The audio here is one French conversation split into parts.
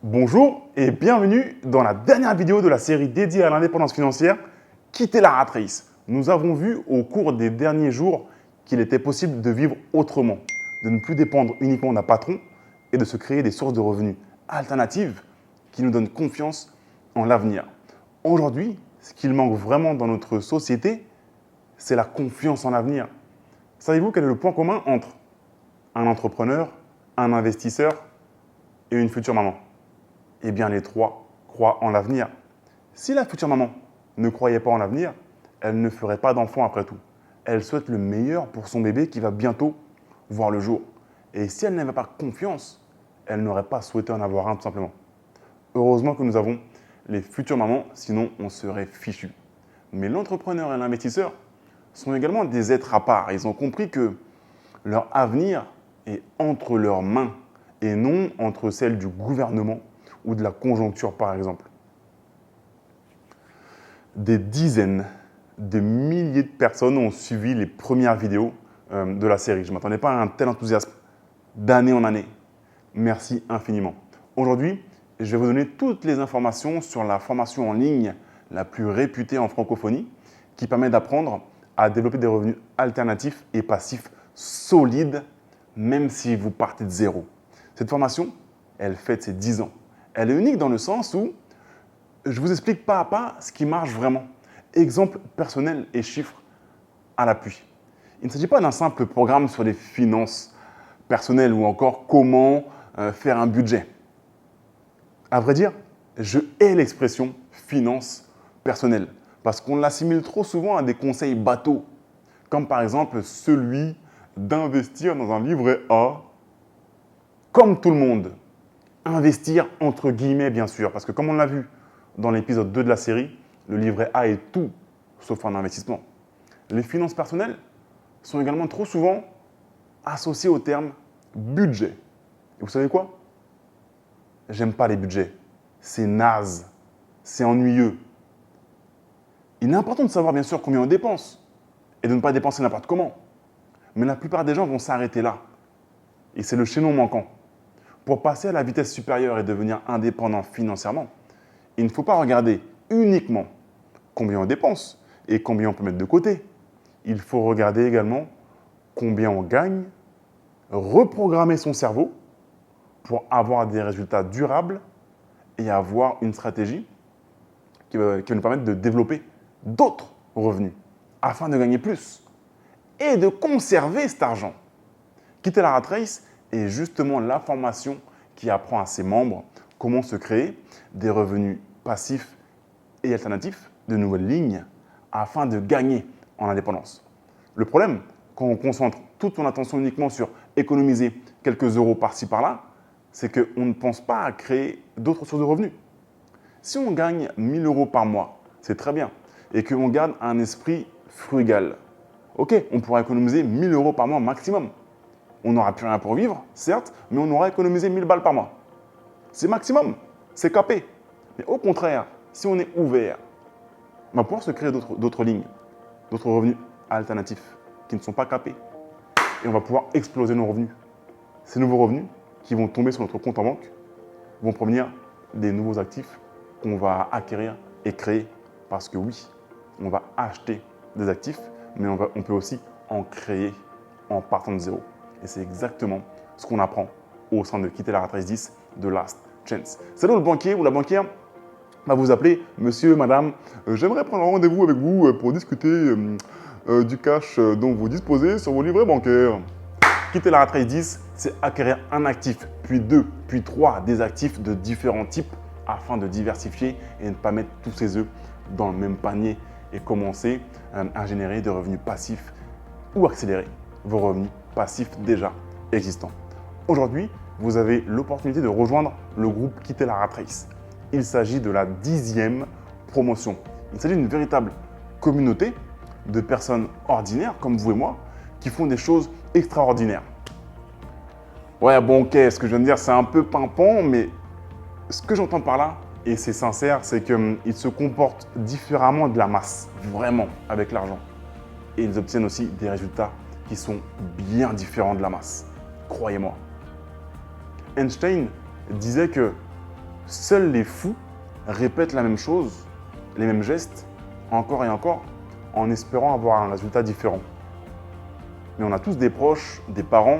Bonjour et bienvenue dans la dernière vidéo de la série dédiée à l'indépendance financière, Quitter la rat race. Nous avons vu au cours des derniers jours qu'il était possible de vivre autrement, de ne plus dépendre uniquement d'un patron et de se créer des sources de revenus alternatives qui nous donnent confiance en l'avenir. Aujourd'hui, ce qu'il manque vraiment dans notre société, c'est la confiance en l'avenir. Savez-vous quel est le point commun entre un entrepreneur, un investisseur et une future maman? Eh bien, les trois croient en l'avenir. Si la future maman ne croyait pas en l'avenir, elle ne ferait pas d'enfant après tout. Elle souhaite le meilleur pour son bébé qui va bientôt voir le jour. Et si elle n'avait pas confiance, elle n'aurait pas souhaité en avoir un tout simplement. Heureusement que nous avons les futures mamans, sinon on serait fichu. Mais l'entrepreneur et l'investisseur sont également des êtres à part. Ils ont compris que leur avenir est entre leurs mains et non entre celles du gouvernement ou de la conjoncture par exemple. Des dizaines, de milliers de personnes ont suivi les premières vidéos de la série. Je ne m'attendais pas à un tel enthousiasme d'année en année. Merci infiniment. Aujourd'hui, je vais vous donner toutes les informations sur la formation en ligne la plus réputée en francophonie qui permet d'apprendre à développer des revenus alternatifs et passifs solides même si vous partez de zéro. Cette formation, elle fête ses 10 ans. Elle est unique dans le sens où je vous explique pas à pas ce qui marche vraiment. Exemple personnel et chiffres à l'appui. Il ne s'agit pas d'un simple programme sur les finances personnelles ou encore comment faire un budget. À vrai dire, je hais l'expression finance personnelle parce qu'on l'assimile trop souvent à des conseils bateaux, comme par exemple celui d'investir dans un livret A, comme tout le monde. Investir entre guillemets bien sûr, parce que comme on l'a vu dans l'épisode 2 de la série, le livret A est tout sauf un investissement. Les finances personnelles sont également trop souvent associées au terme budget. Et vous savez quoi? J'aime pas les budgets. C'est naze. C'est ennuyeux. Il est important de savoir bien sûr combien on dépense et de ne pas dépenser n'importe comment. Mais la plupart des gens vont s'arrêter là. Et c'est le chaînon manquant. Pour passer à la vitesse supérieure et devenir indépendant financièrement, il ne faut pas regarder uniquement combien on dépense et combien on peut mettre de côté. Il faut regarder également combien on gagne, reprogrammer son cerveau pour avoir des résultats durables et avoir une stratégie qui va nous permettre de développer d'autres revenus afin de gagner plus et de conserver cet argent. Quitter la rat race est justement la formation qui apprend à ses membres comment se créer des revenus passifs et alternatifs, de nouvelles lignes, afin de gagner en indépendance. Le problème, quand on concentre toute son attention uniquement sur économiser quelques euros par-ci par-là, c'est qu'on ne pense pas à créer d'autres sources de revenus. Si on gagne 1 000 euros par mois, c'est très bien, et qu'on garde un esprit frugal, ok, on pourra économiser 1 000 euros par mois maximum. On n'aura plus rien pour vivre, certes, mais on aura économisé 1 000 balles par mois. C'est maximum, c'est capé. Mais au contraire, si on est ouvert, on va pouvoir se créer d'autres lignes, d'autres revenus alternatifs qui ne sont pas capés. Et on va pouvoir exploser nos revenus. Ces nouveaux revenus qui vont tomber sur notre compte en banque vont provenir des nouveaux actifs qu'on va acquérir et créer. Parce que oui, on va acheter des actifs, mais on peut aussi en créer en partant de zéro. Et c'est exactement ce qu'on apprend au sein de Quitter la rat race 10 de Last Chance. C'est là où le banquier ou la banquière va vous appeler, monsieur, madame, j'aimerais prendre un rendez-vous avec vous pour discuter du cash dont vous disposez sur vos livrets bancaires. Quitter la rat race 10, c'est acquérir un actif, puis 2, puis 3 des actifs de différents types afin de diversifier et ne pas mettre tous ses œufs dans le même panier et commencer à générer des revenus passifs ou accélérer vos revenus passifs déjà existants. Aujourd'hui, vous avez l'opportunité de rejoindre le groupe Quitter la rat race. Il s'agit de la 10e promotion. Il s'agit d'une véritable communauté de personnes ordinaires comme vous et moi qui font des choses extraordinaires. Ouais, bon, ok, ce que je viens de dire, c'est un peu pimpant, mais ce que j'entends par là, et c'est sincère, c'est qu'ils se comportent différemment de la masse, vraiment, avec l'argent. Et ils obtiennent aussi des résultats qui sont bien différents de la masse. Croyez-moi. Einstein disait que Seuls les fous répètent la même chose, les mêmes gestes, encore et encore, en espérant avoir un résultat différent. Mais on a tous des proches, des parents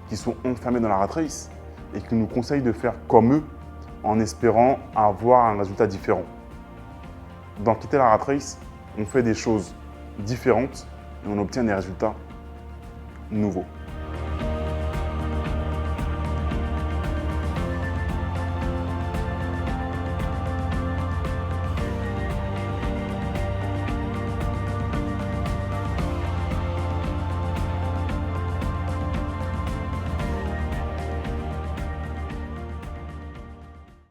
qui sont enfermés dans la rat race et qui nous conseillent de faire comme eux en espérant avoir un résultat différent. Dans Quitter la rat race, on fait des choses différentes et on obtient des résultats nouveaux.